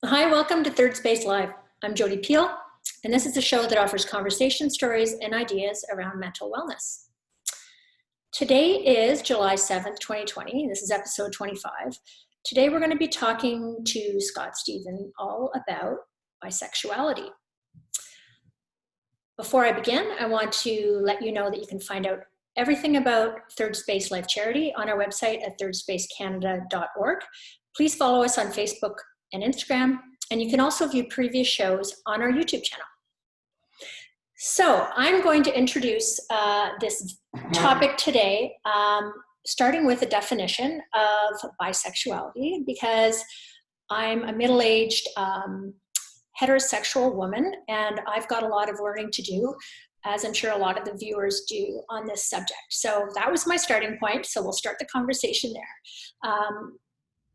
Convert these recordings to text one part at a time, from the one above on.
Hi, welcome to Third Space Live. I'm Jody Pihl, and this is a show that offers conversation, stories, and ideas around mental wellness. Today is July 7th, 2020. This is episode 25. Today we're going to be talking to Scott Stephen all about bisexuality. Before I begin, I want to let you know that you can find out everything about Third Space Life Charity on our website at thirdspacecanada.org. Please follow us on Facebook and Instagram, and you can also view previous shows on our YouTube channel. So I'm going to introduce this topic today, starting with a definition of bisexuality, because I'm a middle-aged heterosexual woman, and I've got a lot of learning to do, as I'm sure a lot of the viewers do on this subject. So that was my starting point, so we'll start the conversation there.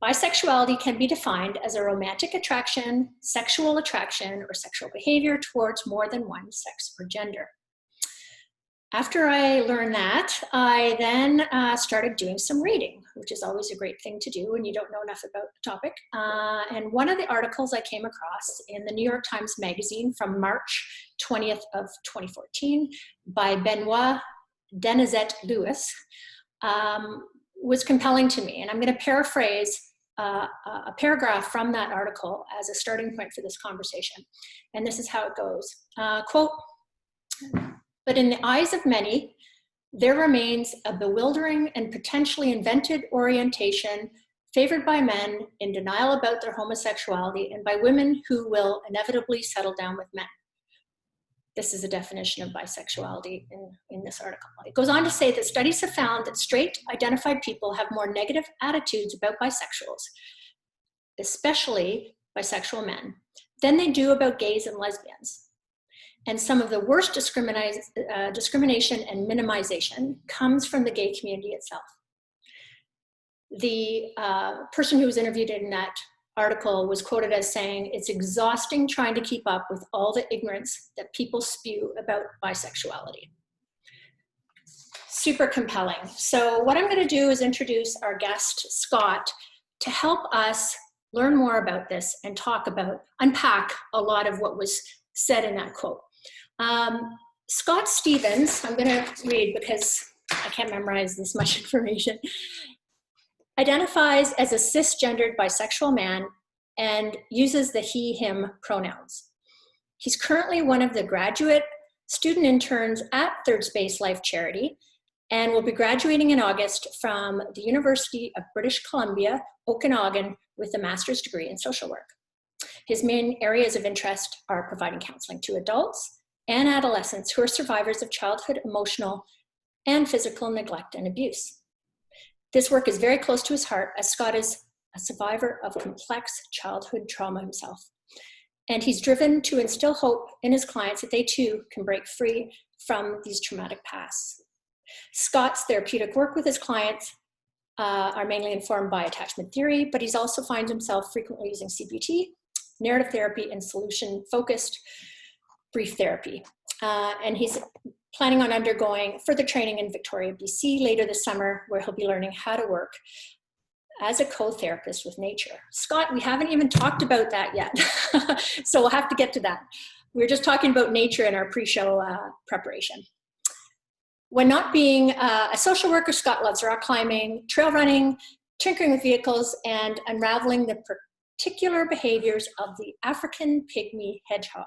Bisexuality can be defined as a romantic attraction, sexual attraction, or sexual behavior towards more than one sex or gender. After I learned that, I then started doing some reading, which is always a great thing to do when you don't know enough about the topic. And one of the articles I came across in the New York Times Magazine from March 20th of 2014 by Benoit Denizet-Lewis was compelling to me. And I'm going to paraphrase a paragraph from that article as a starting point for this conversation. And this is how it goes. Quote, "But in the eyes of many, there remains a bewildering and potentially invented orientation favored by men in denial about their homosexuality and by women who will inevitably settle down with men." This is a definition of bisexuality in this article. It goes on to say that studies have found that straight identified people have more negative attitudes about bisexuals, especially bisexual men, than they do about gays and lesbians. And some of the worst discrimination and minimization comes from the gay community itself. The person who was interviewed in that article was quoted as saying, "It's exhausting trying to keep up with all the ignorance that people spew about bisexuality." Super compelling. So what I'm going to do is introduce our guest, Scott, to help us learn more about this and unpack a lot of what was said in that quote. Scott Stevens, I'm going to read because I can't memorize this much information, identifies as a cis-gendered bisexual man and uses the he, him pronouns. He's currently one of the graduate student interns at Third Space Life Charity and will be graduating in August from the University of British Columbia, Okanagan, with a master's degree in social work. His main areas of interest are providing counseling to adults and adolescents who are survivors of childhood emotional and physical neglect and abuse. This work is very close to his heart, as Scott is a survivor of complex childhood trauma himself. And he's driven to instill hope in his clients that they too can break free from these traumatic pasts. Scott's therapeutic work with his clients are mainly informed by attachment theory, but he also finds himself frequently using CBT, narrative therapy, and solution-focused brief therapy. And he's planning on undergoing further training in Victoria, BC later this summer, where he'll be learning how to work as a co-therapist with nature. Scott, we haven't even talked about that yet, so we'll have to get to that. We were just talking about nature in our pre-show preparation. When not being a social worker, Scott loves rock climbing, trail running, tinkering with vehicles, and unraveling the particular behaviors of the African pygmy hedgehog,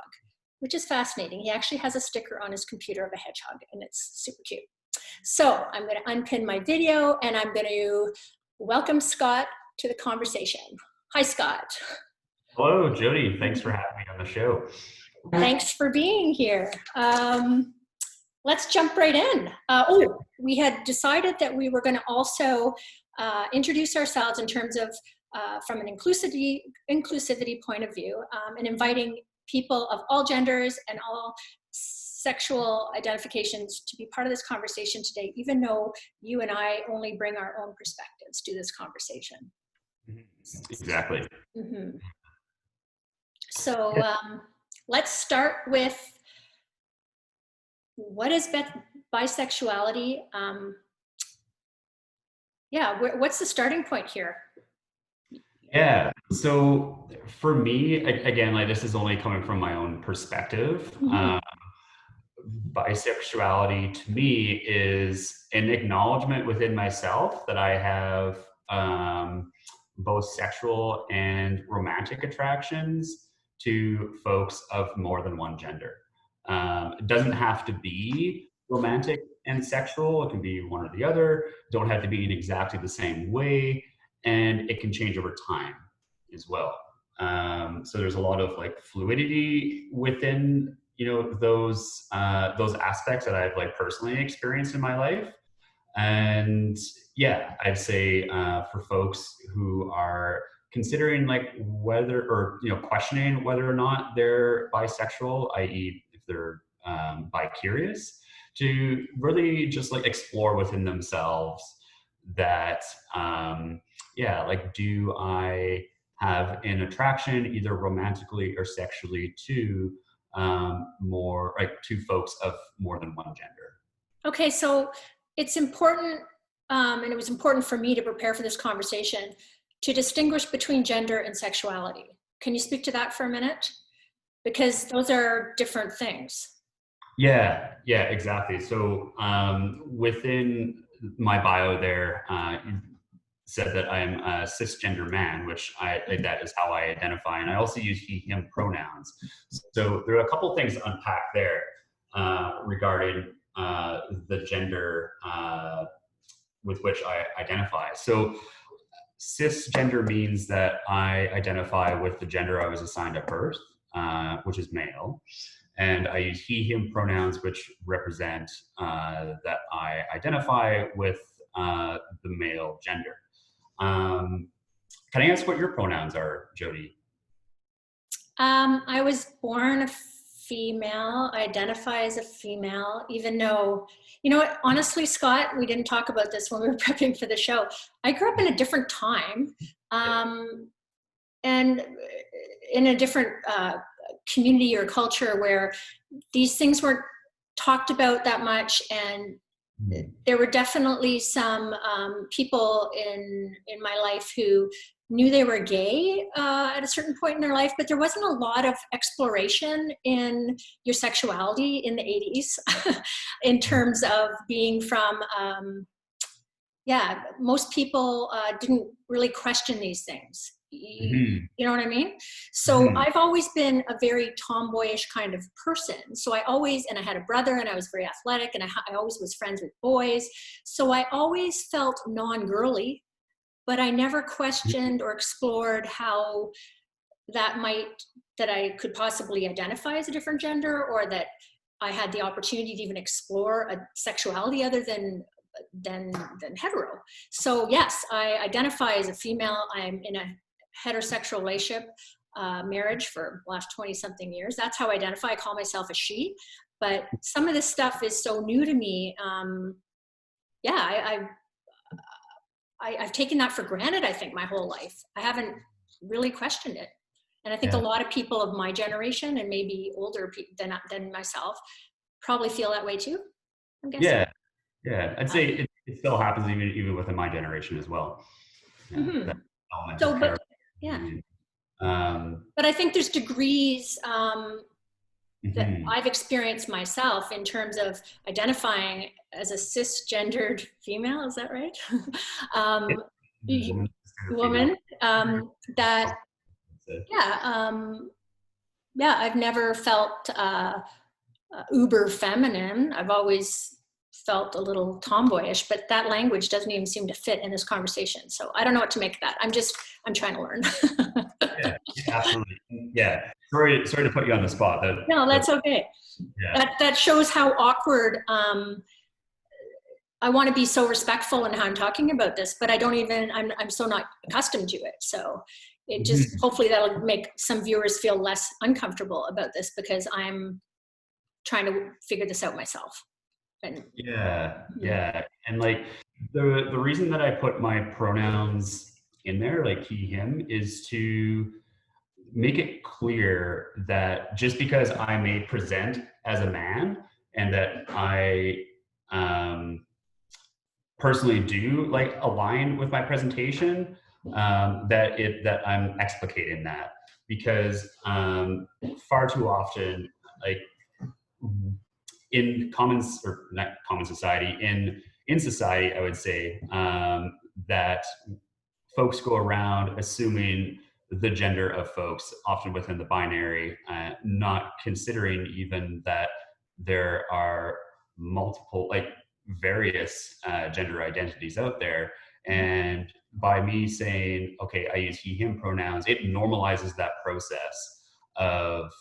which is fascinating. He actually has a sticker on his computer of a hedgehog, and it's super cute. So I'm going to unpin my video, and I'm going to welcome Scott to the conversation. Hi, Scott. Hello, Jody. Thanks for having me on the show. Thanks for being here. Let's jump right in. We had decided that we were going to also introduce ourselves in terms of from an inclusivity point of view, and inviting people of all genders and all sexual identifications to be part of this conversation today, even though you and I only bring our own perspectives to this conversation. Exactly. Mm-hmm. So let's start with, what is bisexuality? What's the starting point here? Yeah. So for me, again, like this is only coming from my own perspective. Mhm. Bisexuality to me is an acknowledgement within myself that I have both sexual and romantic attractions to folks of more than one gender. It doesn't have to be romantic and sexual, it can be one or the other, don't have to be in exactly the same way, and it can change over time as well. So there's a lot of like fluidity within those aspects that I've like personally experienced in my life. And yeah, I'd say for folks who are considering like whether or questioning whether or not they're bisexual, i.e., if they're bi-curious, to really just like explore within themselves that yeah, like do I have an attraction either romantically or sexually to more like to folks of more than one gender. Okay, so it's important, and it was important for me to prepare for this conversation, to distinguish between gender and sexuality. Can you speak to that for a minute? Because those are different things. Yeah, yeah, exactly. So within my bio there, you said that I'm a cisgender man, which that is how I identify, and I also use he/him pronouns. So there are a couple things to unpack there regarding the gender with which I identify. So cisgender means that I identify with the gender I was assigned at birth, which is male. And I use he/him pronouns, which represent that I identify with the male gender. Can I ask what your pronouns are, Jody? I was born a female. I identify as a female, even though, you know what, honestly, Scott, we didn't talk about this when we were prepping for the show. I grew up in a different time, and in a different community or culture where these things weren't talked about that much, and there were definitely some people in my life who knew they were gay at a certain point in their life, but there wasn't a lot of exploration in your sexuality in the 80s in terms of being from yeah, most people didn't really question these things. Mm-hmm. You know what I mean? So Mm-hmm. I've always been a very tomboyish kind of person. So I always, and I had a brother and I was very athletic and I always was friends with boys. So I always felt non-girly, but I never questioned or explored how that might, that I could possibly identify as a different gender, or that I had the opportunity to even explore a sexuality other than hetero. So yes, I identify as a female. I'm in a heterosexual relationship, marriage for the last 20 something years. That's how I identify. I call myself a she, but some of this stuff is so new to me. Yeah, I've taken that for granted, I think, my whole life. I haven't really questioned it. And I think a Yeah. lot of people of my generation and maybe older than myself probably feel that way too, I'm guessing. Yeah. Yeah. I'd say it still happens even within my generation as well. Yeah. That Mm-hmm. element of So, but yeah, clarity. Um, but I think there's degrees that mhm. I've experienced myself in terms of identifying as a cisgendered female. Is that right? um, Woman, female. woman. That yeah, yeah. I've never felt uber feminine. I've always felt a little tomboyish, but that language doesn't even seem to fit in this conversation. So I don't know what to make of that. I'm trying to learn. Yeah, absolutely. Yeah. Sorry to put you on the spot. No, That that's okay. yeah. That shows how awkward. I want to be so respectful in how I'm talking about this, but I don't even. I'm so not accustomed to it. So it just Mhm. hopefully that'll make some viewers feel less uncomfortable about this, because I'm trying to figure this out myself. And Yeah, yeah. And like the reason that I put my pronouns in there, like he, him, is to make it clear that just because I may present as a man and that I um, personally do like align with my presentation, that I'm explicating that, because far too often, like in commons, or not common society, in society, I would say, that folks go around assuming the gender of folks, often within the binary, not considering even that there are multiple, like various gender identities out there. And by me saying, okay, I use he, him pronouns, it normalizes that process of,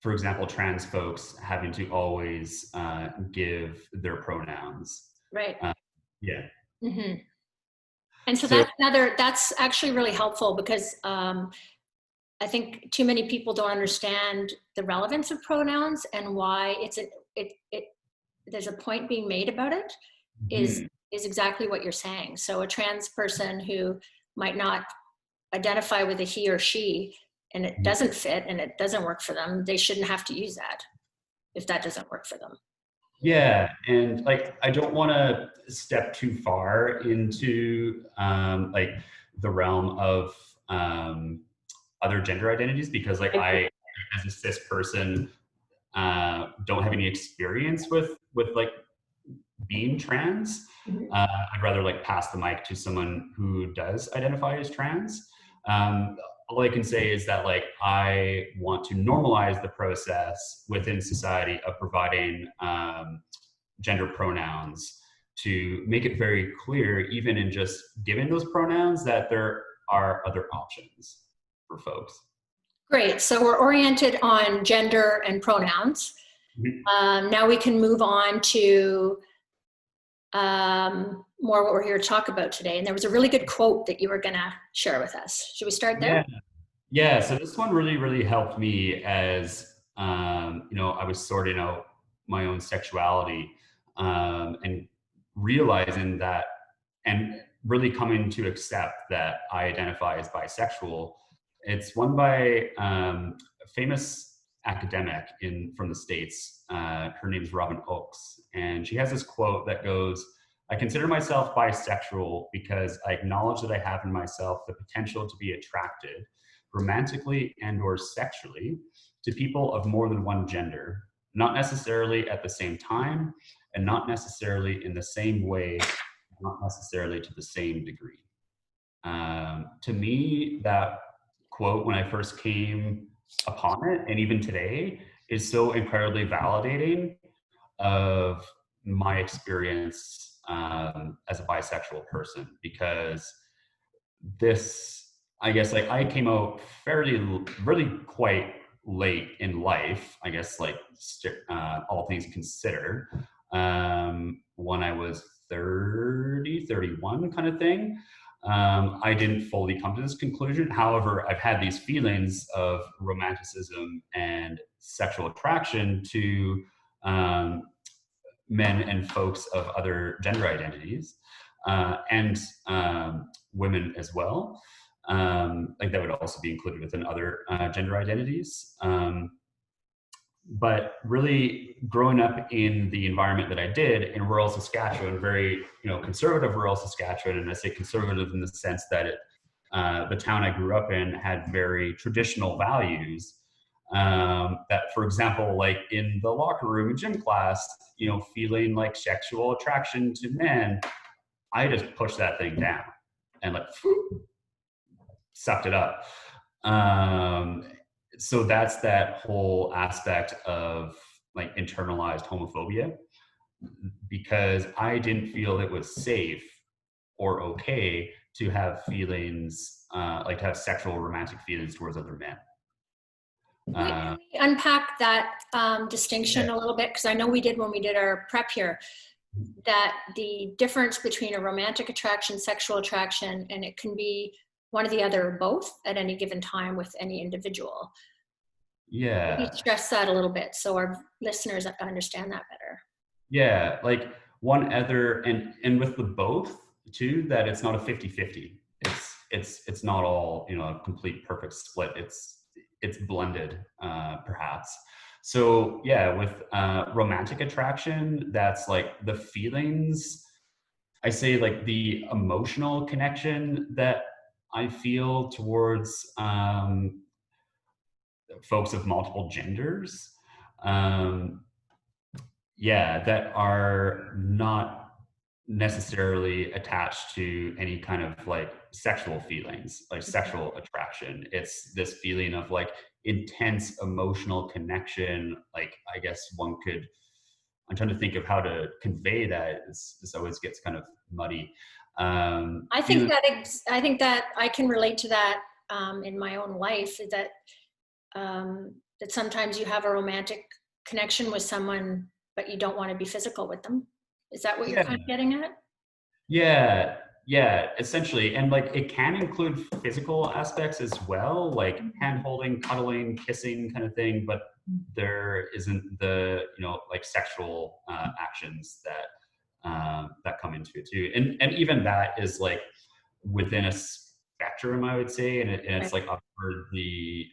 for example, trans folks having to always give their pronouns. Right. Yeah. Mm-hmm. And so So that's actually really helpful, because I think too many people don't understand the relevance of pronouns and why there's a point being made about it, is mhm. is exactly what you're saying. So a trans person who might not identify with a he or she, and it doesn't fit and it doesn't work for them, they shouldn't have to use that if that doesn't work for them. Yeah, and like I don't want to step too far into like the realm of other gender identities, because like I, as a cis person, don't have any experience with like being trans. Mhm. I'd rather like pass the mic to someone who does identify as trans. All I can say is that like I want to normalize the process within society of providing gender pronouns, to make it very clear, even in just giving those pronouns, that there are other options for folks. Great. So we're oriented on gender and pronouns. Mhm. Now we can move on to more what we're here to talk about today. And there was a really good quote that you were going to share with us. Should we start there? Yeah, yeah. So this one really, really helped me as I was sorting out my own sexuality, and realizing that, and really coming to accept that I identify as bisexual. It's one by a famous academic from the States. Her name's Robin Oakes, and she has this quote that goes, "I consider myself bisexual because I acknowledge that I have in myself the potential to be attracted, romantically and or sexually, to people of more than one gender, not necessarily at the same time, and not necessarily in the same way, not necessarily to the same degree." To me, that quote, when I first came upon it, and even today, is so incredibly validating of my experience as a bisexual person, because this, I guess, like I came out fairly, really quite late in life, I guess, like all things considered, when I was 30, 31 kind of thing. I didn't fully come to this conclusion. However, I've had these feelings of romanticism and sexual attraction to men and folks of other gender identities, and women as well. Like that would also be included within other gender identities. But really, growing up in the environment that I did in rural Saskatchewan, very conservative rural Saskatchewan, and I say conservative in the sense that the town I grew up in had very traditional values. That, for example, like in the locker room in gym class, feeling like sexual attraction to men, I just pushed that thing down and like sucked it up. Um, so that's that whole aspect of like internalized homophobia, because I didn't feel it was safe or okay to have feelings, like to have sexual romantic feelings towards other men. Can we unpack that Yeah. distinction a little bit? Because I know we did when we did our prep here, that the difference between a romantic attraction, sexual attraction, and it can be one or the other or both at any given time with any individual. Maybe Yeah. stress that a little bit so our listeners understand that better. Yeah, like one other, and with the both too, that it's not a 50-50. It's not all, a complete perfect split. It's blended, perhaps. So yeah, with romantic attraction, that's like the feelings I say like the emotional connection that I feel towards folks of multiple genders. Um, yeah, that are not necessarily attached to any kind of like sexual feelings, like sexual attraction. It's this feeling of like intense emotional connection. Like, I guess one could, I'm trying to think of how to convey that. This always gets kind of muddy. Feeling, I think that I can relate to that in my own life. That sometimes you have a romantic connection with someone, but you don't want to be physical with them. Is that what you're yeah, kind of getting at? yeah, yeah, essentially. And like it can include physical aspects as well, like hand holding, cuddling, kissing kind of thing, but there isn't the, like sexual actions that come into it too. And even that is like within a spectrum, I would say, and it's Right. like up for the,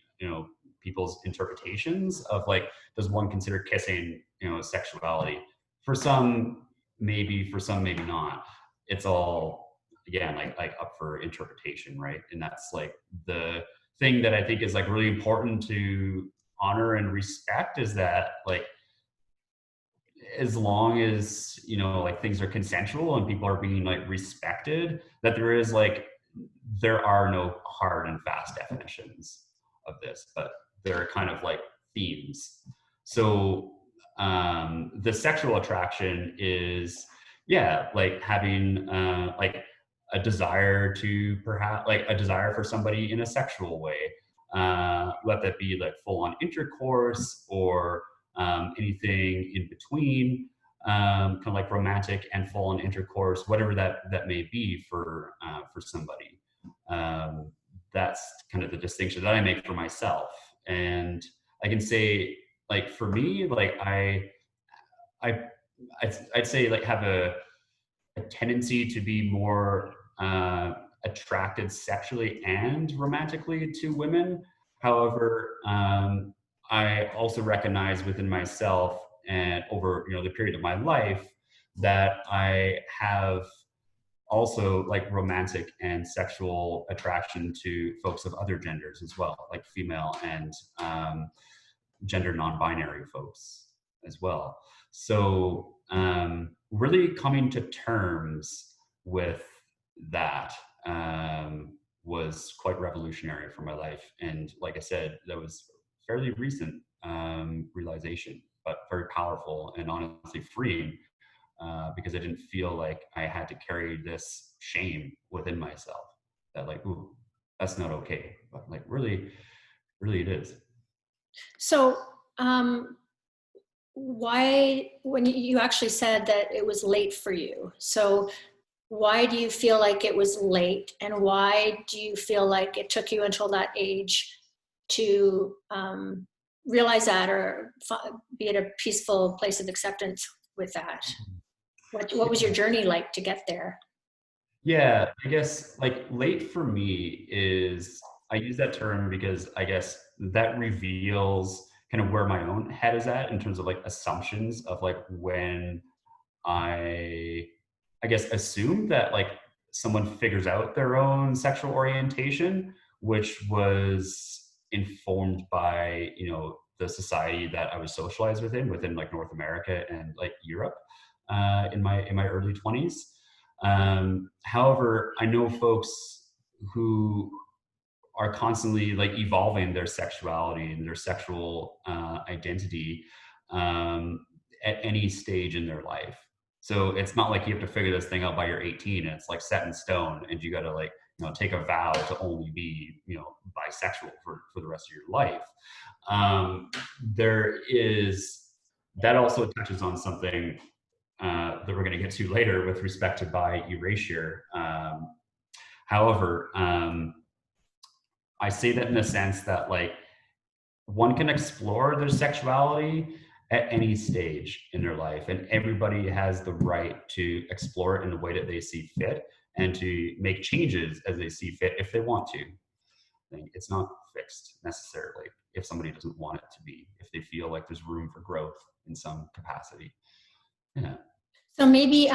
people's interpretations of like, does one consider kissing, sexuality? For some, maybe, for some, maybe not. It's all, again, like up for interpretation, right? And that's like the thing that I think is like really important to honor and respect, is that like, as long as, like things are consensual and people are being like respected, that there are no hard and fast definitions of this, but there are kind of like themes. So the sexual attraction is, yeah, like having like a desire to, perhaps like a desire for somebody in a sexual way, let that be like full on intercourse or anything in between, kind of like romantic and full on intercourse, whatever that may be for somebody. Um, that's kind of the distinction that I make for myself. And I can say, like for me, like I I'd say like have a tendency to be more attracted sexually and romantically to women. However, I also recognize within myself and over, the period of my life, that I have also like romantic and sexual attraction to folks of other genders as well, like female and gender non-binary folks as well. So really coming to terms with that was quite revolutionary for my life. And like I said, that was fairly recent realization, but very powerful and honestly freeing, because I didn't feel like I had to carry this shame within myself that like, ooh, that's not okay. But like really, really it is. So, why, when you actually said that it was late for you, so why do you feel like it was late, and why do you feel like it took you until that age to realize that, or be at a peaceful place of acceptance with that? What was your journey like to get there? Yeah, I guess like late for me is, I use that term because I guess that reveals kind of where my own head is at in terms of like assumptions of like when I I guess assume that like someone figures out their own sexual orientation, which was informed by, the society that I was socialized within like North America and like Europe, in my early 20s. However, I know folks who are constantly like evolving their sexuality and their sexual identity, um, at any stage in their life. So it's not like you have to figure this thing out by you're 18 and it's like set in stone and you got to like, take a vow to only be, bisexual for the rest of your life. There is, that also touches on something that we're going to get to later with respect to bi erasure. However, I say that in the sense that like one can explore their sexuality at any stage in their life, and everybody has the right to explore it in the way that they see fit and to make changes as they see fit if they want to. It's not fixed necessarily if somebody doesn't want it to be, if they feel like there's room for growth in some capacity. Yeah. So maybe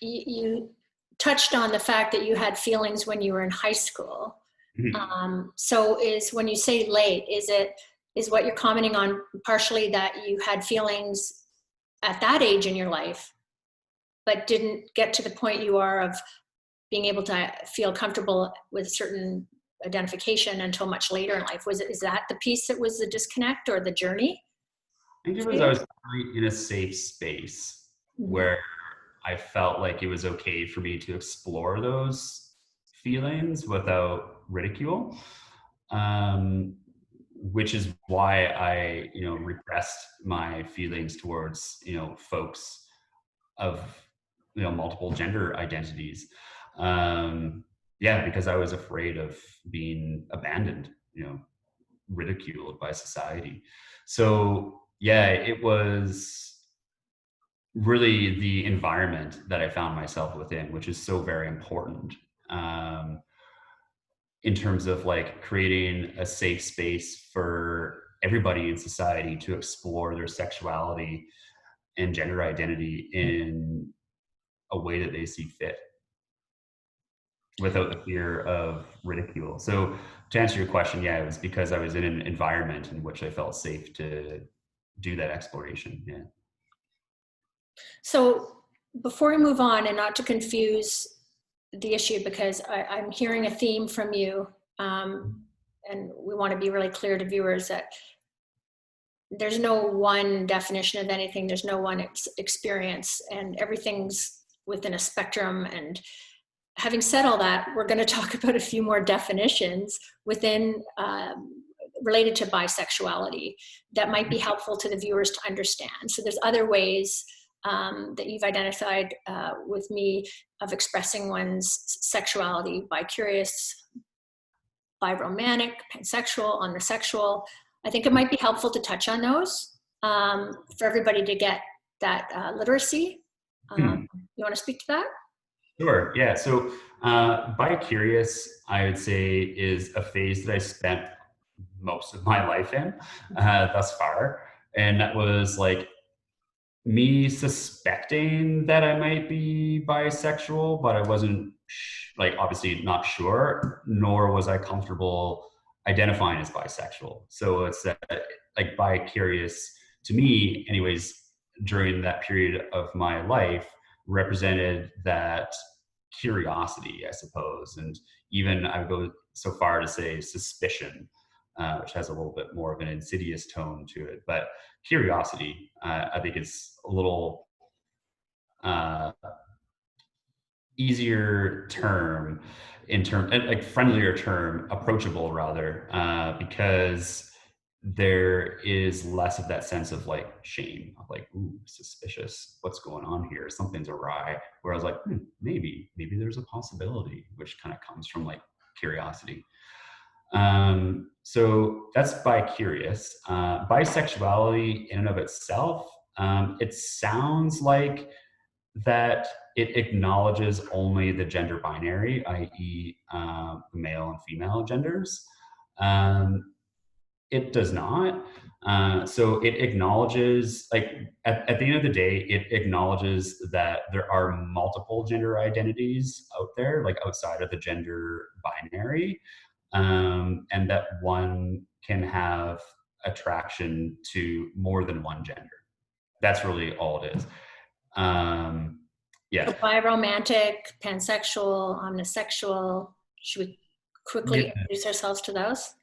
you touched on the fact that you had feelings when you were in high school. Mhm. So when you say late, is what you're commenting on partially that you had feelings at that age in your life, but didn't get to the point you are of being able to feel comfortable with certain identification until much later in life? Is that the piece that was the disconnect or the journey I think it for was I you? was finally in a safe space Mhm. where I felt like it was okay for me to explore those feelings without ridicule, um, which is why I, repressed my feelings towards, folks of, multiple gender identities. Um, yeah, because I was afraid of being abandoned, ridiculed by society. So yeah, it was really the environment that I found myself within, which is so very important, um, in terms of like creating a safe space for everybody in society to explore their sexuality and gender identity in a way that they see fit without the fear of ridicule. So to answer your question, yeah, it was because I was in an environment in which I felt safe to do that exploration. Yeah. So before we move on, and not to confuse the issue, because I'm hearing a theme from you, and we want to be really clear to viewers that there's no one definition of anything. There's no one experience, and everything's within a spectrum. And having said all that, we're going to talk about a few more definitions within related to bisexuality that might be helpful to the viewers to understand. So there's other ways that you've identified with me of expressing one's sexuality: bi-curious, biromantic, pansexual, omnisexual. I think it might be helpful to touch on those for everybody to get that literacy. Hmm. You want to speak to that? Sure. Yeah. So, bi-curious, I would say, is a phase that I spent most of my life in thus far, and that was like me suspecting that I might be bisexual, but I wasn't like obviously not sure, nor was I comfortable identifying as bisexual. So it's like bi-curious to me, anyways, during that period of my life represented that curiosity, I suppose, and even I would go so far to say suspicion, which has a little bit more of an insidious tone to it, but curiosity, I think, is a little uh, easier term in term, like friendlier term, approachable rather, because there is less of that sense of like shame, of like, ooh, suspicious, what's going on here? Something's awry. Where I was like, maybe there's a possibility, which kind of comes from like curiosity. So that's bi-curious. Bisexuality in and of itself, it sounds like that it acknowledges only the gender binary, i.e., male and female genders. Um, it does not. So it acknowledges, like, at the end of the day, it acknowledges that there are multiple gender identities out there, like outside of the gender binary, and that one can have attraction to more than one gender. That's really all it is. Um, So yeah. biromantic, pansexual, omnisexual. Should we Yeah. quickly introduce ourselves to those?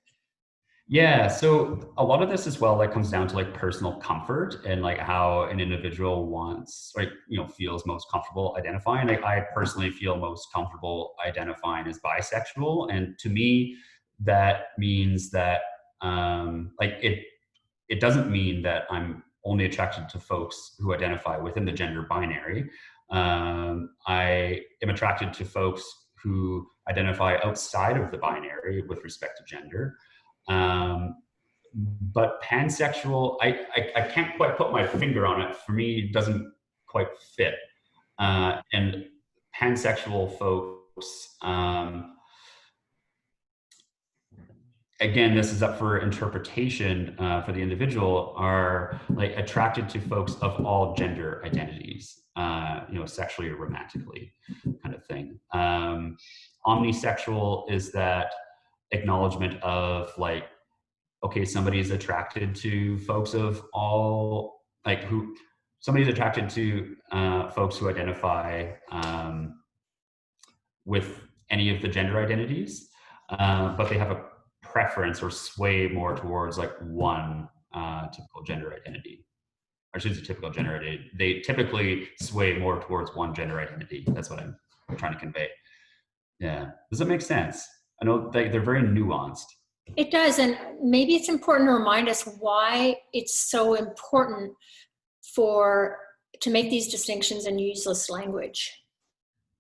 Yeah, so a lot of this as well, like comes down to like personal comfort and like how an individual wants, like, feels most comfortable identifying. Like I personally feel most comfortable identifying as bisexual. And to me, that means that like it doesn't mean that I'm only attracted to folks who identify within the gender binary. I am attracted to folks who identify outside of the binary with respect to gender. Um, but pansexual, I can't quite put my finger on it. For me, it doesn't quite fit. And pansexual folks, again, this is up for interpretation for the individual, are like attracted to folks of all gender identities, sexually or romantically, kind of thing. Omnisexual is that acknowledgement of like, okay, somebody is attracted to folks of all, like who, somebody's attracted to folks who identify with any of the gender identities, but they have a preference or sway more towards like one typical gender identity. Or should say typical gender identity. They typically sway more towards one gender identity. That's what I'm trying to convey. Yeah. Does that make sense? I know they're very nuanced. It does, and maybe it's important to remind us why it's so important to make these distinctions and use this language.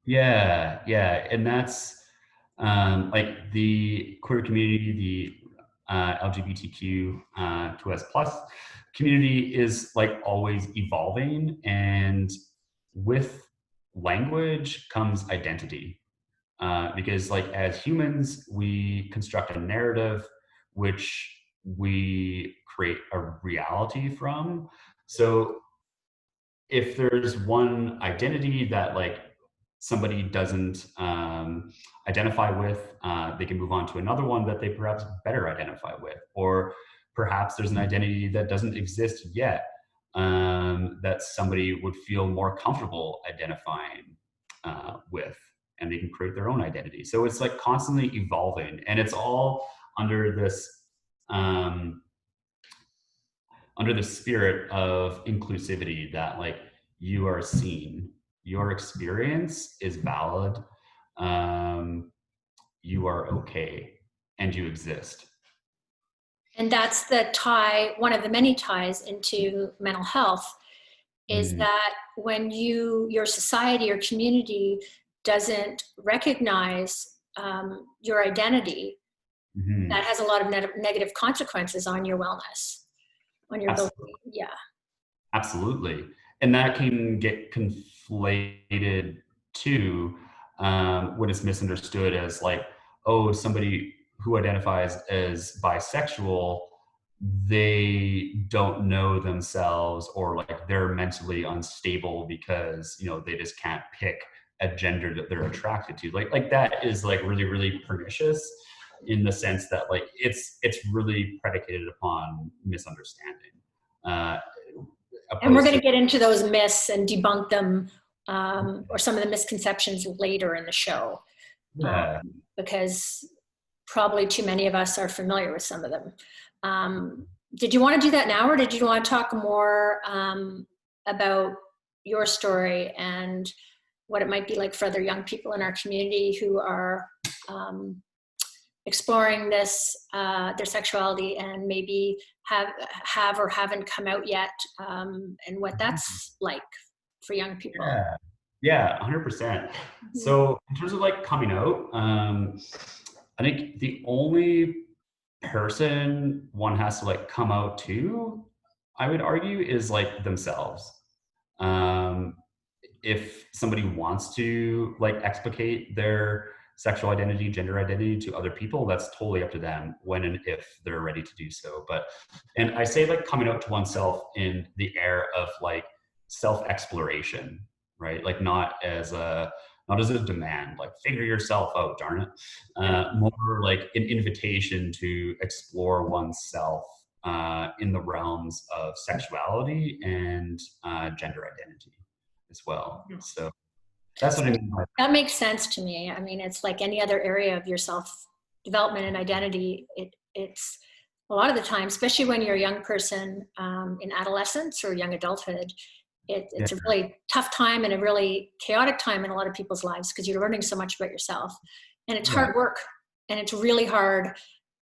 Yeah, and that's like the queer community, the LGBTQ plus plus community is like always evolving, and with language comes identity. Because like as humans, we construct a narrative which we create a reality from. So if there's one identity that like somebody doesn't identify with, they can move on to another one that they perhaps better identify with. Or perhaps there's an identity that doesn't exist yet, that somebody would feel more comfortable identifying with, and they can create their own identity. So it's like constantly evolving, and it's all under this under the spirit of inclusivity, that like you are seen, your experience is valid, you are okay, and you exist. And that's the tie, one of the many ties into mental health, is that when your society or community doesn't recognize your identity, that has a lot of negative consequences on your wellness, on your ability. Yeah. Absolutely. And that can get conflated too, when it's misunderstood as like, oh, somebody who identifies as bisexual, they don't know themselves, or like they're mentally unstable because, they just can't pick a gender that they're attracted to. Like that is like really, really pernicious, in the sense that like it's really predicated upon misunderstanding. And we're going to get into those myths and debunk them, or some of the misconceptions later in the show, because probably too many of us are familiar with some of them. Did you want to do that now, or did you want to talk more about your story and what it might be like for other young people in our community who are exploring this, their sexuality, and maybe have or haven't come out yet, and what that's like for young people? Yeah, 100%. So in terms of like coming out, I think the only person one has to like come out to, I would argue, is like themselves. If somebody wants to like explicate their sexual identity, gender identity to other people, that's totally up to them when and if they're ready to do so. And I say like coming out to oneself in the air of like self-exploration, right? Like not as a demand, like figure yourself out, darn it. More like an invitation to explore oneself in the realms of sexuality and gender identity as well. So that's what I mean. That makes sense to me. I mean, it's like any other area of your self-development and identity. It's a lot of the time, especially when you're a young person in adolescence or young adulthood, it's a really tough time and a really chaotic time in a lot of people's lives, because you're learning so much about yourself, and it's hard work, and it's really hard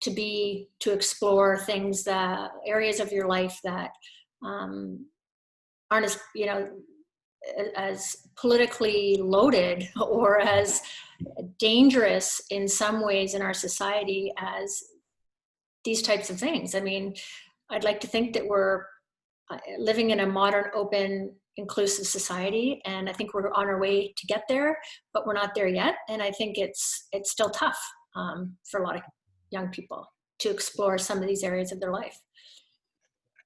to explore things, that areas of your life that aren't as politically loaded or as dangerous in some ways in our society as these types of things. I mean, I'd like to think that we're living in a modern, open, inclusive society, and I think we're on our way to get there, but we're not there yet. And I think it's still tough for a lot of young people. to explore some of these areas of their life.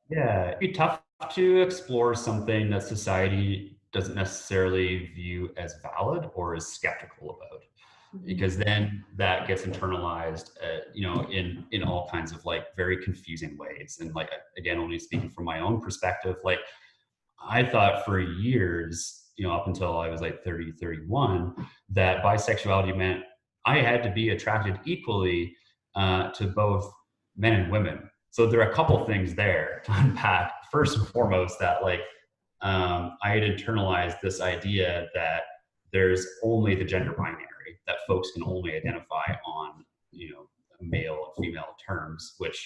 Yeah, it'd be tough to explore something that society doesn't necessarily view as valid or is skeptical about, Mhm. because then that gets internalized, in all kinds of like very confusing ways. And like again, only speaking from my own perspective, like I thought for years, up until I was like 30, 31, that bisexuality meant I had to be attracted equally to both men and women. So there are a couple things there to unpack. First and foremost, that like I had internalized this idea that there's only the gender binary, that folks can only identify on, male and female terms, which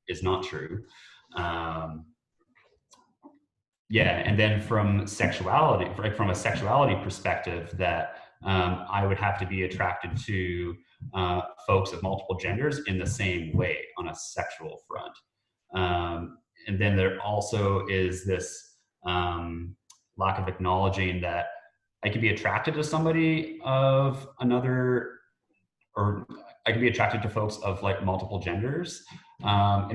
is not true. Um, yeah, and then from sexuality, like from a sexuality perspective, that I would have to be attracted to folks of multiple genders in the same way on a sexual front. And then there also is this lack of acknowledging that I can be attracted to somebody of another, or I can be attracted to folks of like multiple genders in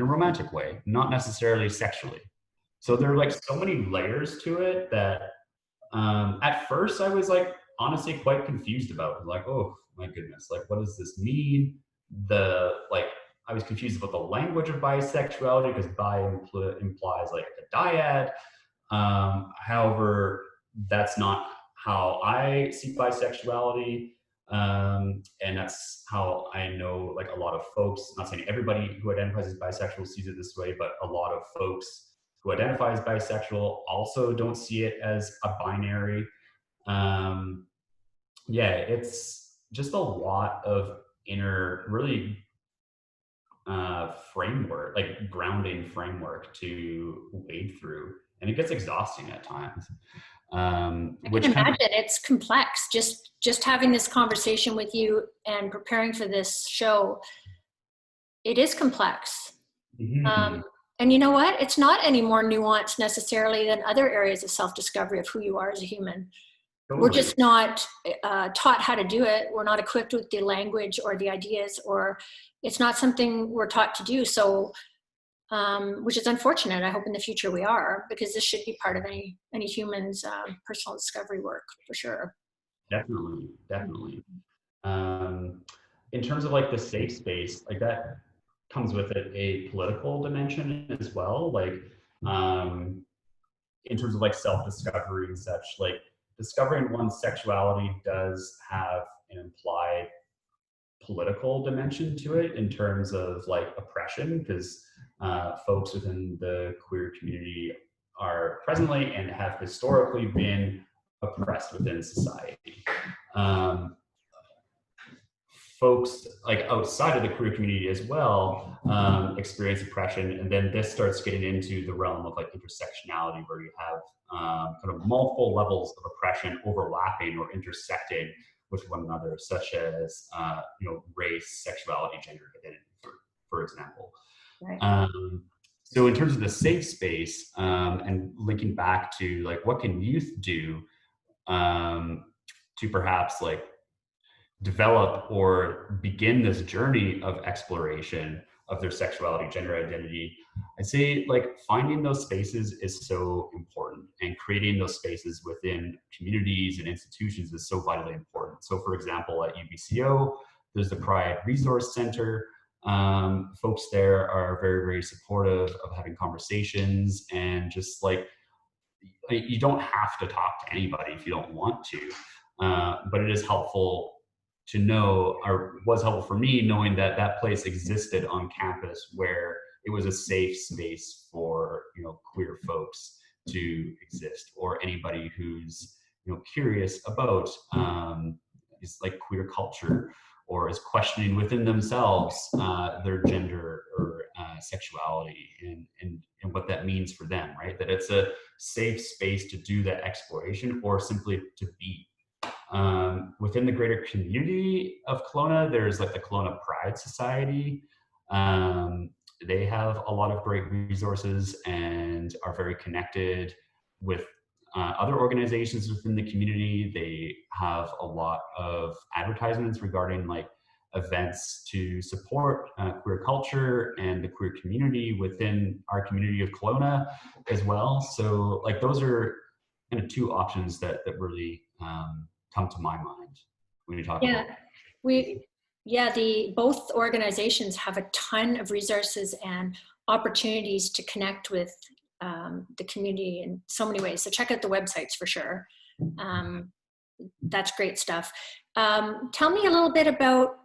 a romantic way, not necessarily sexually. So there are like so many layers to it that at first I was like honestly quite confused about. Like, oh my goodness, like what does this mean? I was confused about the language of bisexuality, because implies like a dyad. However, that's not how I see bisexuality. And that's how I know like a lot of folks, not saying everybody who identifies as bisexual sees it this way, but a lot of folks who identify as bisexual also don't see it as a binary. Um, yeah, it's just a lot of inner, really framework, like grounding framework to wade through. And it gets exhausting at times. I can Which kind imagine of, it's complex. Just having this conversation with you and preparing for this show, it is complex. mhm, And you know what? It's not any more nuanced necessarily than other areas of self-discovery of who you are as a human. We're totally. just not taught how to do it. We're not equipped with the language or the ideas, or it's not something we're taught to do. So, which is unfortunate. I hope in the future we are, because this should be part of any human's personal discovery work for sure. Definitely, definitely. Um, in terms of like the safe space, like that comes with it a political dimension as well. Like, um, in terms of like self-discovery and such, like discovering one's sexuality does have an implied political dimension to it in terms of like oppression, because folks within the queer community are presently and have historically been oppressed within society. Um, Folks like outside of the queer community as well experience oppression, and then this starts getting into the realm of like intersectionality, where you have kind of multiple levels of oppression overlapping or intersecting with one another, such as race, sexuality, gender identity, for example. Right. um, so in terms of the safe space, and linking back to like what can youth do um, to perhaps like develop or begin this journey of exploration of their sexuality, gender identity, I'd say like finding those spaces is so important, and creating those spaces within communities and institutions is so vitally important. So for example, at UBCO, there's the Pride Resource Center. Folks there are very, very supportive of having conversations, and just like you don't have to talk to anybody if you don't want to. But it is helpful to know, or was helpful for me, knowing that that place existed on campus, where it was a safe space for queer folks to exist, or anybody who's curious about is like queer culture, or is questioning within themselves their gender or sexuality, and what that means for them, right? That it's a safe space to do that exploration, or simply to be. Within the greater community of Kelowna, there's like the Kelowna Pride Society. They have a lot of great resources and are very connected with other organizations within the community. They have a lot of advertisements regarding like events to support queer culture and the queer community within our community of Kelowna as well. So like those are kind of two options that really come to my mind when you talk Yeah, about. the both organizations have a ton of resources and opportunities to connect with the community in so many ways. So check out the websites for sure. That's great stuff. Tell me a little bit about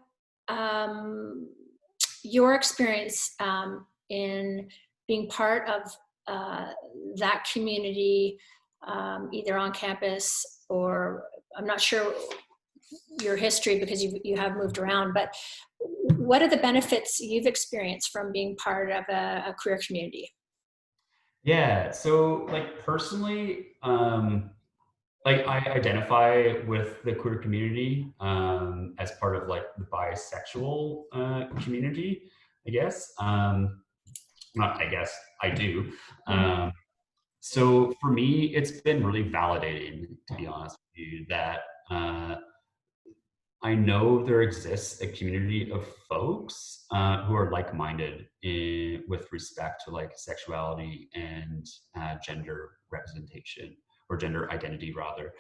your experience in being part of that community, either on campus or I'm not sure your history because you have moved around, but what are the benefits you've experienced from being part of a queer community? Yeah, so like personally, like I identify with the queer community as part of like the bisexual community, I guess. Not I guess, I do. Um, so for me, it's been really validating, to be honest with you, that I know there exists a community of folks who are like-minded with respect to like sexuality and gender representation or gender identity rather.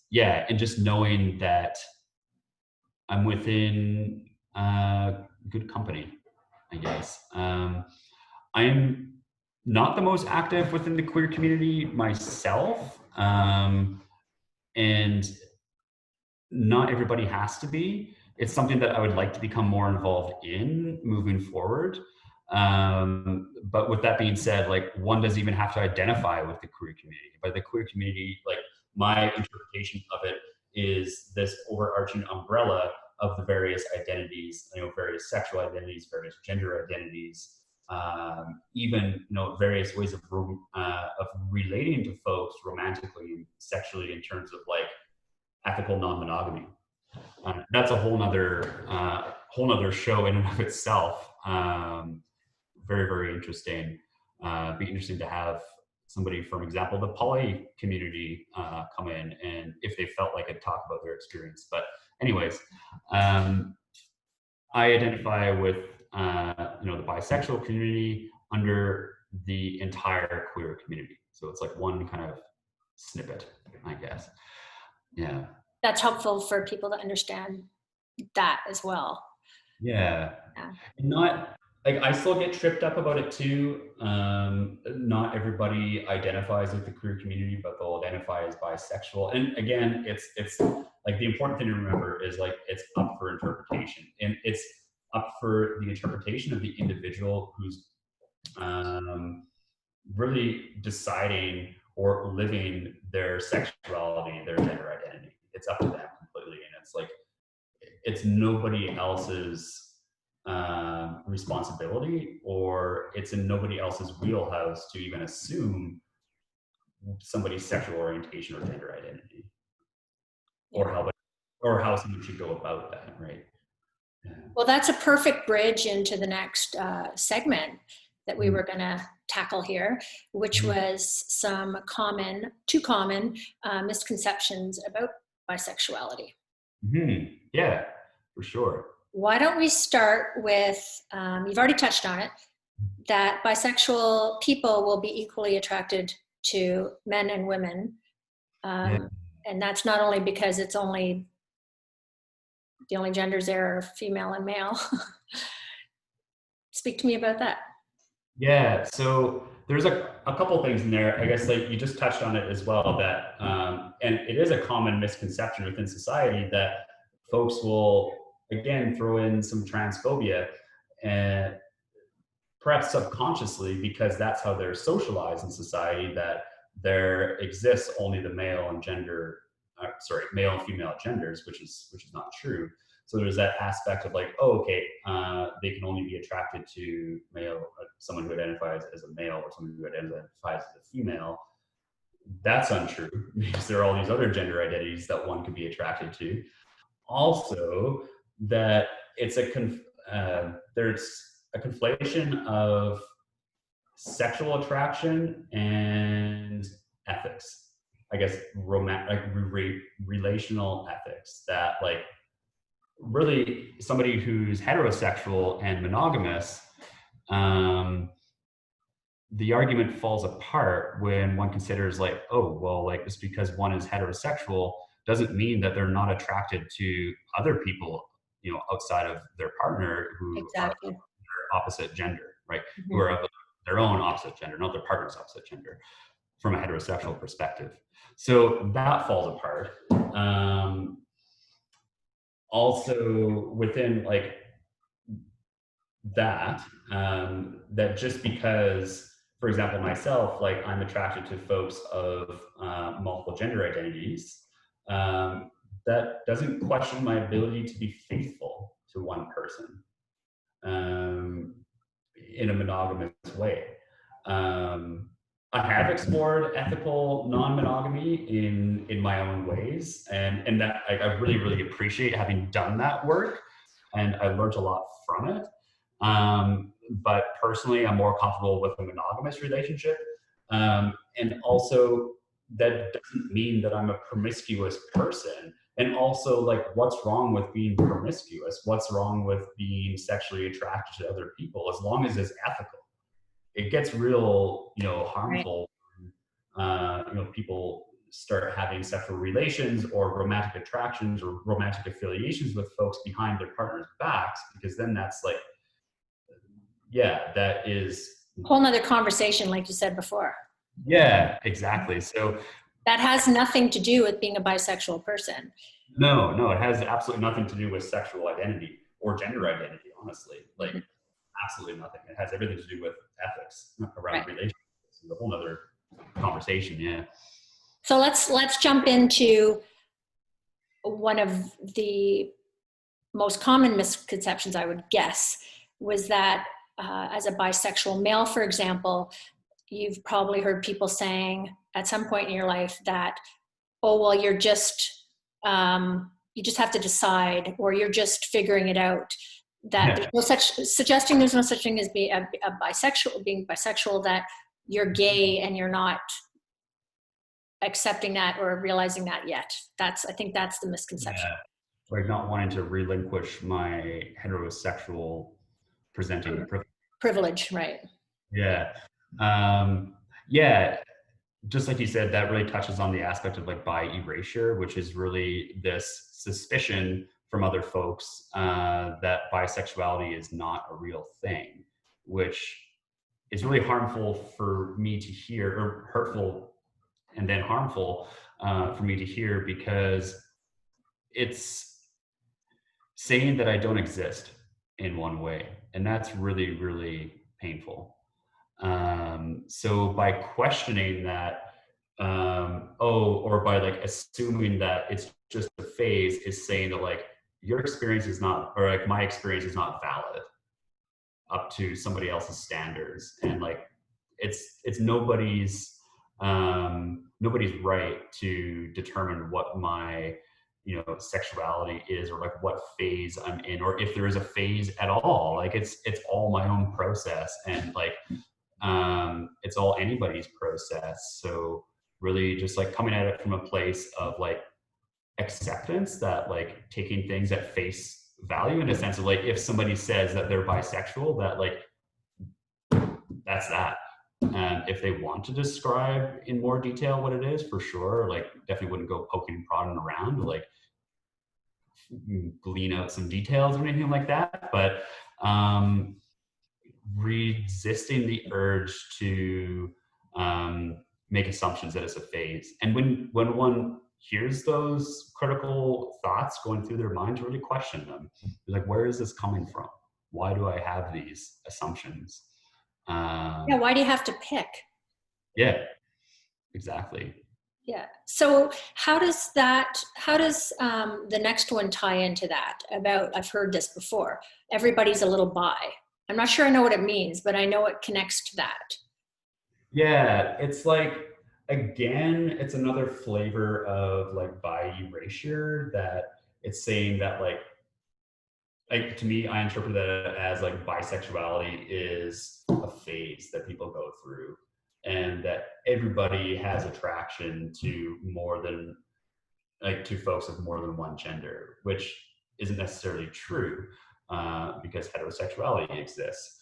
Yeah, and just knowing that I'm within good company, I guess. I'm not the most active within the queer community myself, and not everybody has to be. It's something that I would like to become more involved in moving forward. But with that being said, like one doesn't even have to identify with the queer community. By the queer community, like my interpretation of it is this overarching umbrella of the various identities, various sexual identities, various gender identities, even various ways of relating to folks romantically and sexually in terms of like ethical non-monogamy. That's a whole nother show in and of itself. Very, very interesting. Be interesting to have somebody from example, the poly community come in and if they felt like it, talk about their experience. But anyways, I identify with the bisexual community under the entire queer community. So it's like one kind of snippet, I guess. Yeah. That's helpful for people to understand that as well. Yeah. Yeah. And not like I still get tripped up about it too. Not everybody identifies with the queer community, but they'll identify as bisexual. And again, it's like the important thing to remember is like it's up for interpretation, and it's up for the interpretation of the individual who's really deciding or living their sexuality, their gender identity. It's up to them completely, and it's like it's nobody else's responsibility, or it's in nobody else's wheelhouse to even assume somebody's sexual orientation or gender identity, Yeah. or how someone should go about that, right? Yeah. Well, that's a perfect bridge into the next segment that we were going to tackle here, which was two common misconceptions about bisexuality. Mm-hmm. Yeah, for sure. Why don't we start with, you've already touched on it, that bisexual people will be equally attracted to men and women. Yeah. And that's not only because it's only the only genders there are female and male. Speak to me about that. Yeah, so there's a couple things in there. I guess like you just touched on it as well, that and it is a common misconception within society that folks will again throw in some transphobia, and perhaps subconsciously because that's how they're socialized in society, that there exists only the male and male and female genders, which is not true. So there's that aspect of like, oh, okay, they can only be attracted to someone who identifies as a male or someone who identifies as a female. That's untrue because there are all these other gender identities that one could be attracted to. Also, that it's there's a conflation of sexual attraction and ethics. I guess relational ethics, that like really somebody who's heterosexual and monogamous, um, the argument falls apart when one considers like, oh, well, like just because one is heterosexual doesn't mean that they're not attracted to other people, outside of their partner who are Exactly. opposite gender, right? Who Mhm. are of their own opposite gender, not their partner's opposite gender, from a heterosexual perspective. So that falls apart. Also, within like that, that just because, for example, myself, like I'm attracted to folks of multiple gender identities, that doesn't question my ability to be faithful to one person, um, in a monogamous way. Um, I have explored ethical non-monogamy in my own ways, and that I really really appreciate having done that work, and I learned a lot from it. But personally, I'm more comfortable with a monogamous relationship, and also that doesn't mean that I'm a promiscuous person. And also, like, what's wrong with being promiscuous? What's wrong with being sexually attracted to other people? As long as it's ethical. It gets real, Right. harmful. People start having sexual relations or romantic attractions or romantic affiliations with folks behind their partner's backs, because then that's like, yeah, that is, Whole nother conversation, like you said before. yeah, exactly. So That has nothing to do with being a bisexual person. no, no, it has absolutely nothing to do with sexual identity or gender identity, honestly. Like, Mhm. absolutely nothing. It has everything to do with ethics Right. around relationships. It's a whole other conversation. Yeah. So let's jump into one of the most common misconceptions, I would guess, was that as a bisexual male, for example, you've probably heard people saying at some point in your life that, oh, well, you just have to decide, or you're just figuring it out. That there's Yeah. no such suggesting there's no such thing as being a bisexual, being bisexual, that you're gay and you're not accepting that or realizing that yet. I think that's the misconception. Yeah. Like not wanting to relinquish my heterosexual presenting privilege. Privilege, right? Yeah. Um, yeah. Just like you said, that really touches on the aspect of like bi erasure, which is really this suspicion from other folks that bisexuality is not a real thing, which is really harmful for me to hear, or hurtful and then harmful for me to hear, because it's saying that I don't exist in one way. And that's really, really painful. So by questioning that, or by like assuming that it's just a phase, is saying that like your experience is not, or like my experience is not valid up to somebody else's standards. And like it's nobody's right to determine what my sexuality is, or like what phase I'm in, or if there is a phase at all. Like it's all my own process, and like it's all anybody's process. So really just like coming at it from a place of like acceptance, that like taking things at face value, in a sense of like if somebody says that they're bisexual, that like that's that. And if they want to describe in more detail what it is, for sure, like definitely wouldn't go poking and prodding around to like glean out some details or anything like that. But resisting the urge to make assumptions that it's a phase. And when one hears those critical thoughts going through their mind, to really question them. Like, where is this coming from? Why do I have these assumptions? Yeah, Um, why do you have to pick? yeah, exactly. Yeah. So how does the next one tie into that? About, I've heard this before. Everybody's a little bi. I'm not sure I know what it means, but I know it connects to that. Yeah, it's like, again, it's another flavor of like bi erasure, that it's saying that like to me, I interpret that as like bisexuality is a phase that people go through, and that everybody has attraction to more than, like, to folks of more than one gender, which isn't necessarily true, because heterosexuality exists,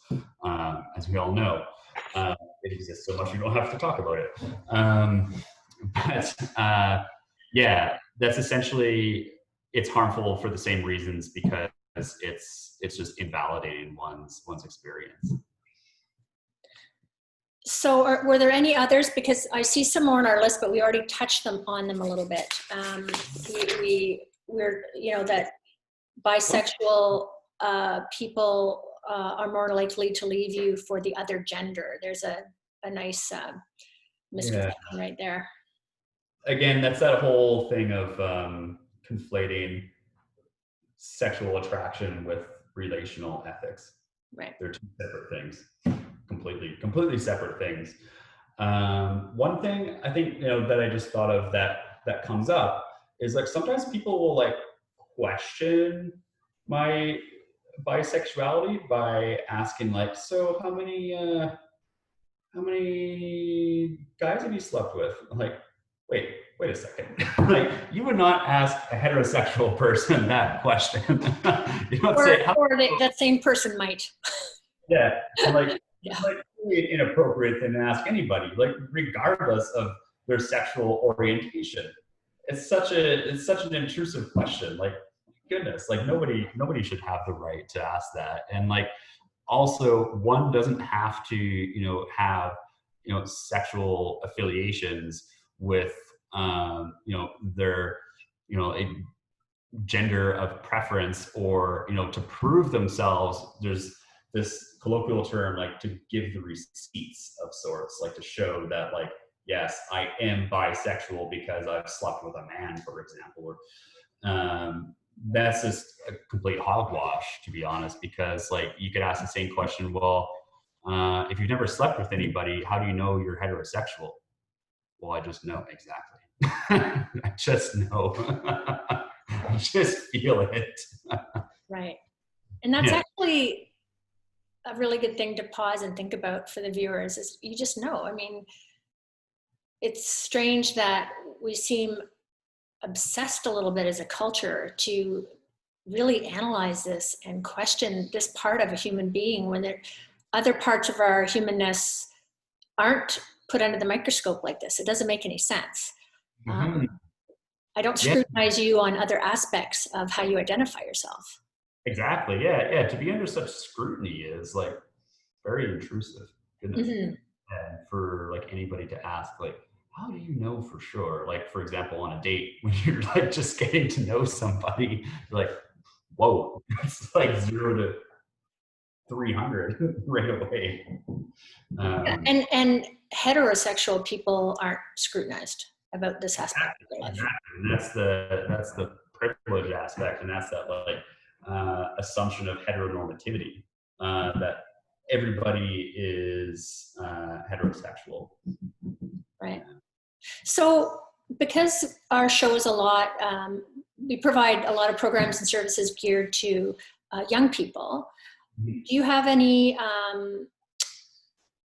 as we all know. It exists so much we don't have to talk about it. But yeah, that's essentially, it's harmful for the same reasons, because it's just invalidating one's experience. So were there any others? Because I see some more on our list, but we already touched on them a little bit. We're, you know, that bisexual people are more likely to leave you for the other gender. There's a nice misconception right there. Again, that's that whole thing of conflating sexual attraction with relational ethics. Right. They're two separate things, completely separate things. One thing I think, you know, that I just thought of that comes up is, like, sometimes people will, like, question my bisexuality by asking, like, so how many guys have you slept with? Like, wait a second. Like, you would not ask a heterosexual person that question. You don't say, that same person might. yeah, and like, Yeah. it's like really an inappropriate thing to ask anybody, like, regardless of their sexual orientation. It's such an intrusive question. Like, goodness, like, nobody should have the right to ask that. And, like, also, one doesn't have to, you know, have, you know, sexual affiliations with, you know, their, you know, a gender of preference, or, you know, to prove themselves. There's this colloquial term, like, to give the receipts of sorts, like, to show that, like, yes, I am bisexual because I've slept with a man, for example. Or that's just a complete hogwash, to be honest, because, like, you could ask the same question, well, if you've never slept with anybody, how do you know you're heterosexual? Well, I just know. Exactly. I just know. I just feel it. Right. And that's actually a really good thing to pause and think about for the viewers, is you just know. I mean, it's strange that we seem obsessed a little bit as a culture to really analyze this and question this part of a human being, when other parts of our humanness aren't put under the microscope like this. It doesn't make any sense. Mm-hmm. I don't scrutinize you on other aspects of how you identify yourself. Exactly. Yeah. To be under such scrutiny is, like, very intrusive. Goodness. Mm-hmm. And for, like, anybody to ask, like, how do you know for sure? Like, for example, on a date, when you're, like, just getting to know somebody, you're like, whoa, it's like 0 to 300 right away. And heterosexual people aren't scrutinized about this aspect of life. Exactly. And that's the privilege aspect, and that's that, like, assumption of heteronormativity, that everybody is heterosexual. Right. So because our show is a lot, we provide a lot of programs and services geared to young people. Mm-hmm. Do you have any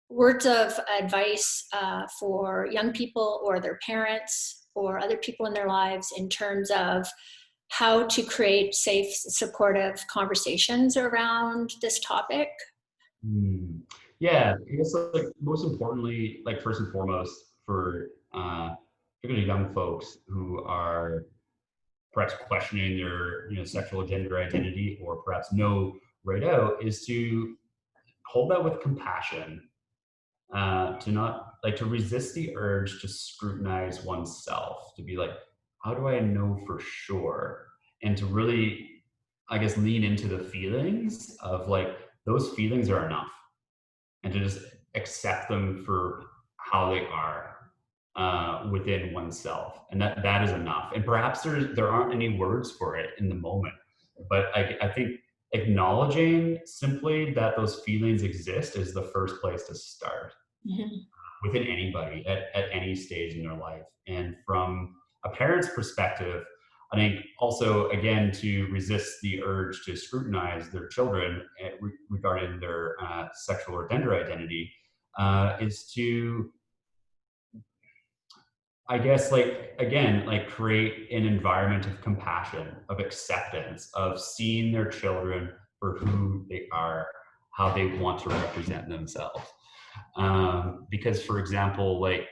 words of advice for young people or their parents or other people in their lives in terms of how to create safe, supportive conversations around this topic? Yeah, I guess, like, most importantly, like, first and foremost, for particularly young folks who are perhaps questioning their, you know, sexual gender identity, or perhaps know right out, is to hold that with compassion, to not, like, to resist the urge to scrutinize oneself, to be like, how do I know for sure? And to really, I guess, lean into the feelings of, like, those feelings are enough, and to just accept them for how they are, within oneself, and that is enough. And perhaps there aren't any words for it in the moment, but I think acknowledging simply that those feelings exist is the first place to start. Mm-hmm. Within anybody at any stage in their life. And from a parent's perspective, I think also, again, to resist the urge to scrutinize their children regarding their sexual or gender identity, is to I guess, like, again, like, create an environment of compassion, of acceptance, of seeing their children for who they are, how they want to represent themselves. Because, for example, like,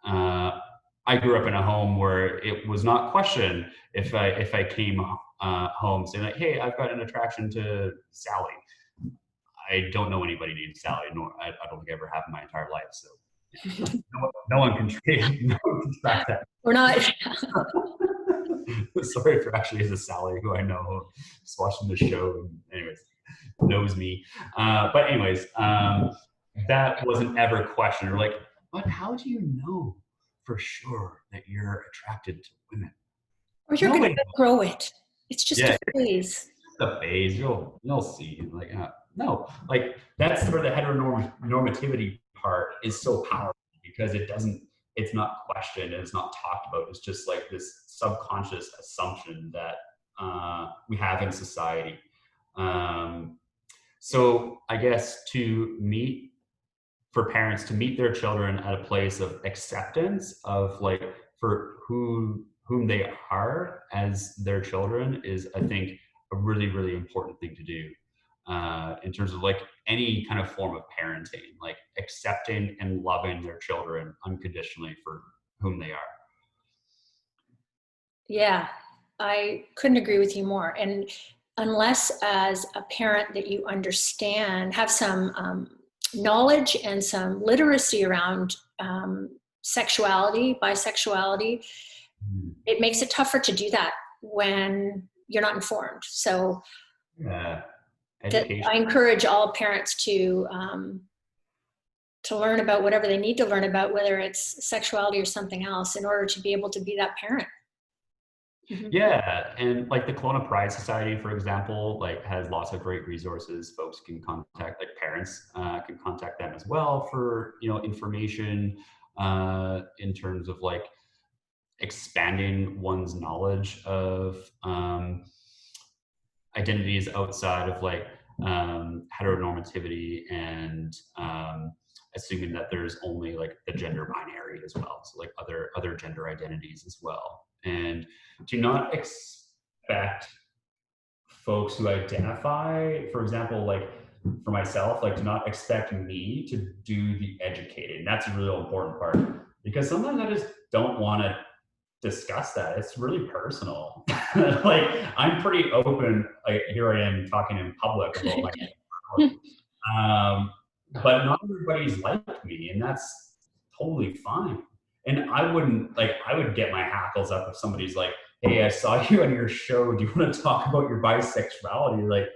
uh, I grew up in a home where it was not questioned if I came home saying like, "Hey, I've got an attraction to Sally." I don't know anybody named Sally, nor I don't think I ever have in my entire life. So no one can no one can track that. We're not. Sorry if there actually is a Sally who I know just watching the show and anyways knows me. But anyways, that wasn't ever questioned. Or like, but how do you know for sure that you're attracted to women? Or you're going to Nobody. grow it. It's just Yeah, a phase. the phase. You'll see. Like, no, like that's where the heteronormativity part is so powerful because it's not questioned and it's not talked about. It's just like this subconscious assumption that we have in society. Um, so I guess for parents to meet their children at a place of acceptance of like for whom they are as their children is, I think, a really, really important thing to do in terms of like any kind of form of parenting, like accepting and loving their children unconditionally for whom they are. Yeah, I couldn't agree with you more. And unless as a parent that you understand, have some knowledge and some literacy around sexuality, bisexuality, Mm. it makes it tougher to do that when you're not informed. So Yeah, that education. I encourage all parents to learn about whatever they need to learn about, whether it's sexuality or something else, in order to be able to be that parent. Mm-hmm. Yeah, and like the Kelowna Pride Society, for example, like has lots of great resources. Folks can contact, like parents can contact them as well for information in terms of like expanding one's knowledge of identities outside of like heteronormativity and assuming that there's only like the gender binary as well, so like other gender identities as well, and do not expect folks who identify, for example, like for myself, like do not expect me to do the educating. That's a real important part because sometimes I just don't want to discuss that. It's really personal. Like I'm pretty open. Like here I am talking in public about my but not everybody's like me, and that's totally fine. And I would get my hackles up if somebody's like, "Hey, I saw you on your show. Do you want to talk about your bisexuality?" Like,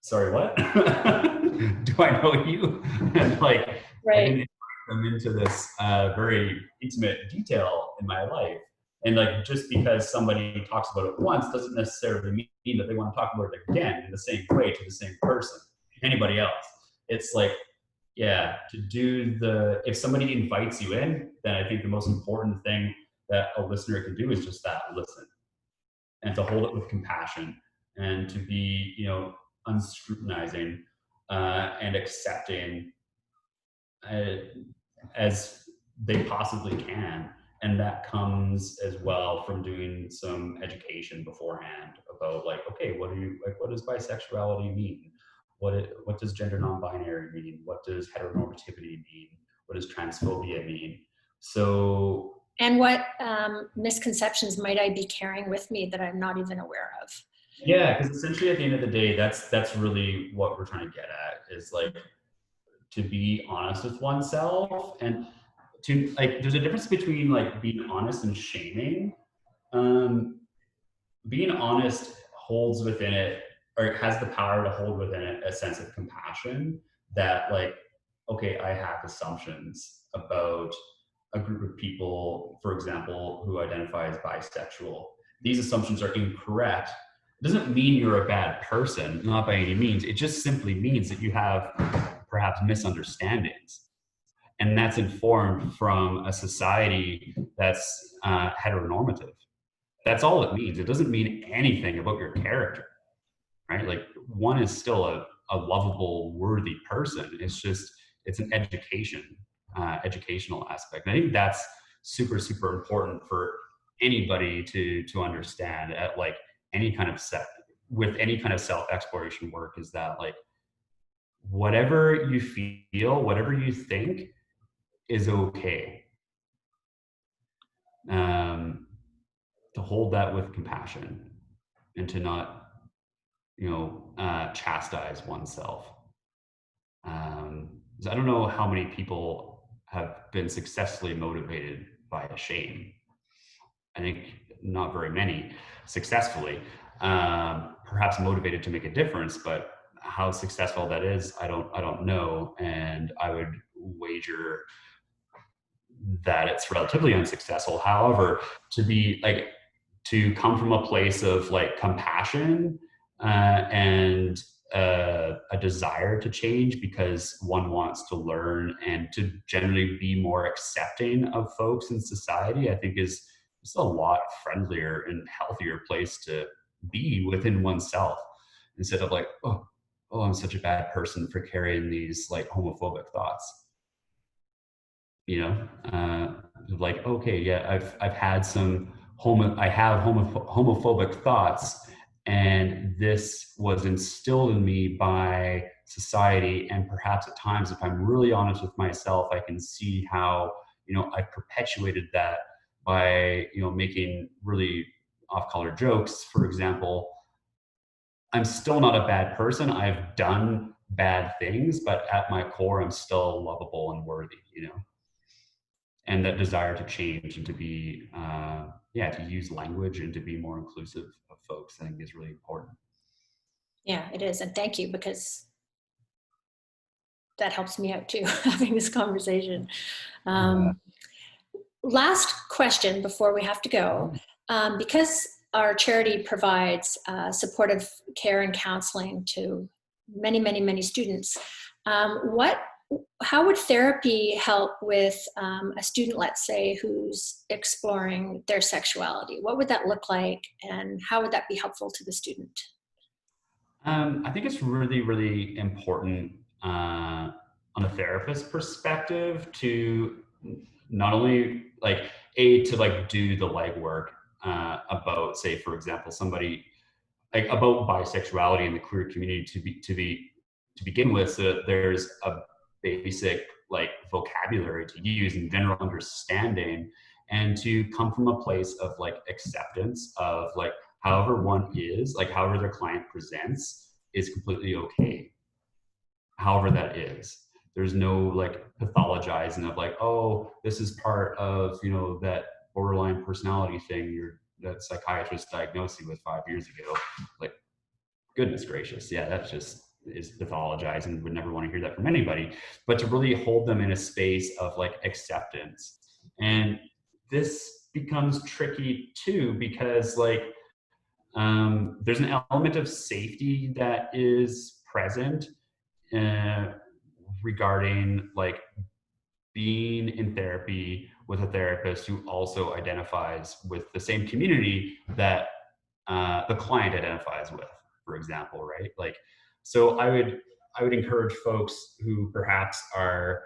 sorry, what? Do I know you? And like, I Right. didn't invite them into this very intimate detail in my life. And like, just because somebody talks about it once doesn't necessarily mean that they want to talk about it again in the same way to the same person, anybody else. It's like, yeah, if somebody invites you in, then I think the most important thing that a listener can do is just that, listen, and to hold it with compassion and to be, unscrutinizing and accepting uh, as they possibly can. And that comes as well from doing some education beforehand about like, okay, what does bisexuality mean? What does gender non-binary mean? What does heteronormativity mean? What does transphobia mean? So And what misconceptions might I be carrying with me that I'm not even aware of? yeah, because essentially at the end of the day, that's really what we're trying to get at is like to be honest with oneself and to like there's a difference between like being honest and shaming. um Being honest holds within it, or has the power to hold within it, a sense of compassion that like, okay, I have assumptions about a group of people, for example, who identify as bisexual. These assumptions are incorrect. It doesn't mean you're a bad person, not by any means. It just simply means that you have perhaps misunderstandings. And that's informed from a society that's heteronormative. That's all it means. It doesn't mean anything about your character, right? Like one is still a lovable, worthy person. It's an educational aspect. And I think that's super, super important for anybody to understand at like any kind of with any kind of self-exploration work, is that like whatever you feel, whatever you think is okay. To hold that with compassion and to not, chastise oneself. 'Cause I don't know how many people have been successfully motivated by shame. I think not very many successfully. Perhaps motivated to make a difference, but how successful that is, I don't know. And I would wager that it's relatively unsuccessful. However, to come from a place of like compassion and a desire to change because one wants to learn and to generally be more accepting of folks in society, I think is just a lot friendlier and healthier place to be within oneself, instead of like, oh, I'm such a bad person for carrying these like homophobic thoughts. Like, okay, yeah, I've had some homophobic thoughts, and this was instilled in me by society. And perhaps at times, if I'm really honest with myself, I can see how, I perpetuated that by, making really off-color jokes, for example. I'm still not a bad person. I've done bad things, but at my core, I'm still lovable and worthy. And that desire to change and to be, to use language and to be more inclusive of folks, I think is really important. Yeah, it is. And thank you, because that helps me out too, having this conversation. Last question before we have to go. Because our charity provides supportive care and counseling to many, many, many students, how would therapy help with a student, let's say, who's exploring their sexuality? What would that look like, and how would that be helpful to the student? I think it's really, really important on a therapist perspective to not only to do the legwork about, say, for example, somebody like about bisexuality in the queer community to begin with, so that there's a basic like vocabulary to use and general understanding, and to come from a place of like acceptance of like however one is, like however their client presents is completely okay, however that is. There's no like pathologizing of like, oh, this is part of, that borderline personality thing that psychiatrist diagnosed you with 5 years ago. Like, goodness gracious, yeah, that just is pathologizing. Would never want to hear that from anybody. But to really hold them in a space of like acceptance. And this becomes tricky too, because like there's an element of safety that is present regarding like being in therapy with a therapist who also identifies with the same community that the client identifies with, for example, right? Like, so I would encourage folks who perhaps are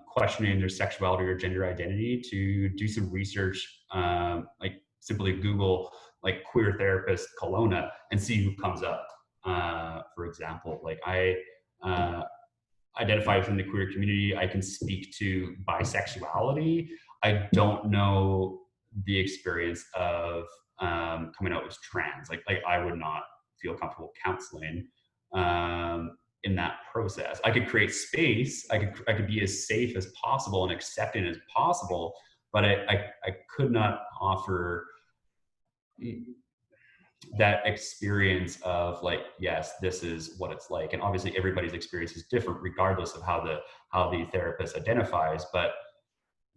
questioning their sexuality or gender identity to do some research, like simply Google like queer therapist Kelowna and see who comes up. For example, like I identify within the queer community. I can speak to bisexuality. I don't know the experience of coming out as trans. Like I would not feel comfortable counseling in that process. I could create space. I could be as safe as possible and accepting as possible, but I could not offer that experience of like, yes, this is what it's like. And obviously everybody's experience is different regardless of how the therapist identifies, but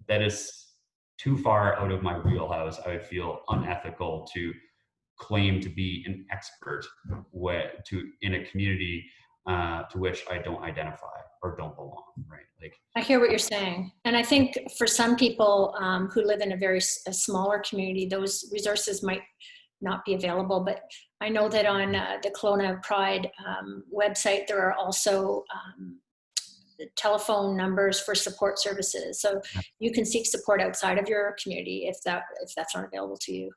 that is too far out of my wheelhouse. I would feel unethical to claim to be an expert in a community to which I don't identify or don't belong, right? Like, I hear what you're saying. And I think for some people who live in a smaller community, those resources might not be available. But I know that on the Kelowna Pride website, there are also telephone numbers for support services. So you can seek support outside of your community if that's not available to you.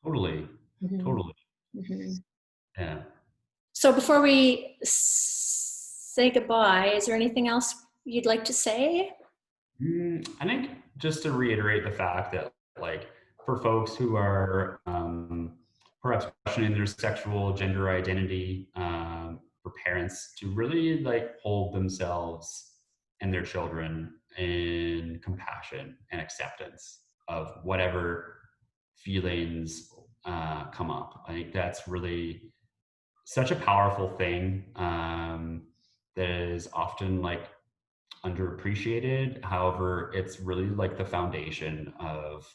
Totally. Mm-hmm. Totally. Mm-hmm. Yeah. So before we say goodbye, is there anything else you'd like to say? I think just to reiterate the fact that, like, for folks who are perhaps questioning their sexual gender identity, for parents to really like hold themselves and their children in compassion and acceptance of whatever feelings come up. I think that's really such a powerful thing, that is often like underappreciated. However, it's really like the foundation of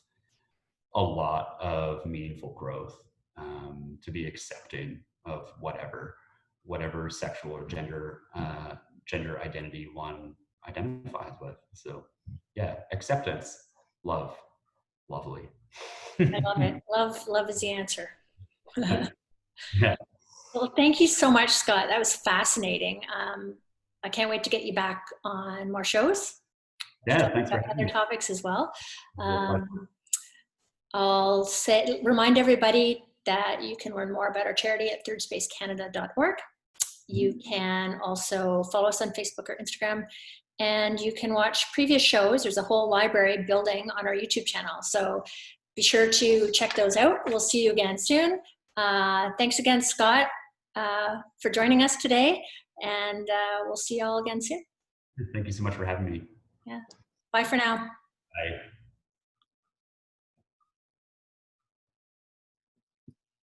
a lot of meaningful growth, to be accepting of whatever sexual or gender identity one identifies with. So yeah, acceptance, love, lovely. I love it. Love is the answer. Yeah. Well, thank you so much, Scott. That was fascinating. I can't wait to get you back on more shows. Yeah, thanks for Talk having other me. topics as well. Yeah, I'll remind everybody that you can learn more about our charity at thirdspacecanada.org. You can also follow us on Facebook or Instagram, and you can watch previous shows. There's a whole library building on our YouTube channel. So be sure to check those out. We'll see you again soon. Thanks again, Scott, for joining us today, and we'll see you all again soon. thank you so much for having me. Yeah. Bye for now. Bye.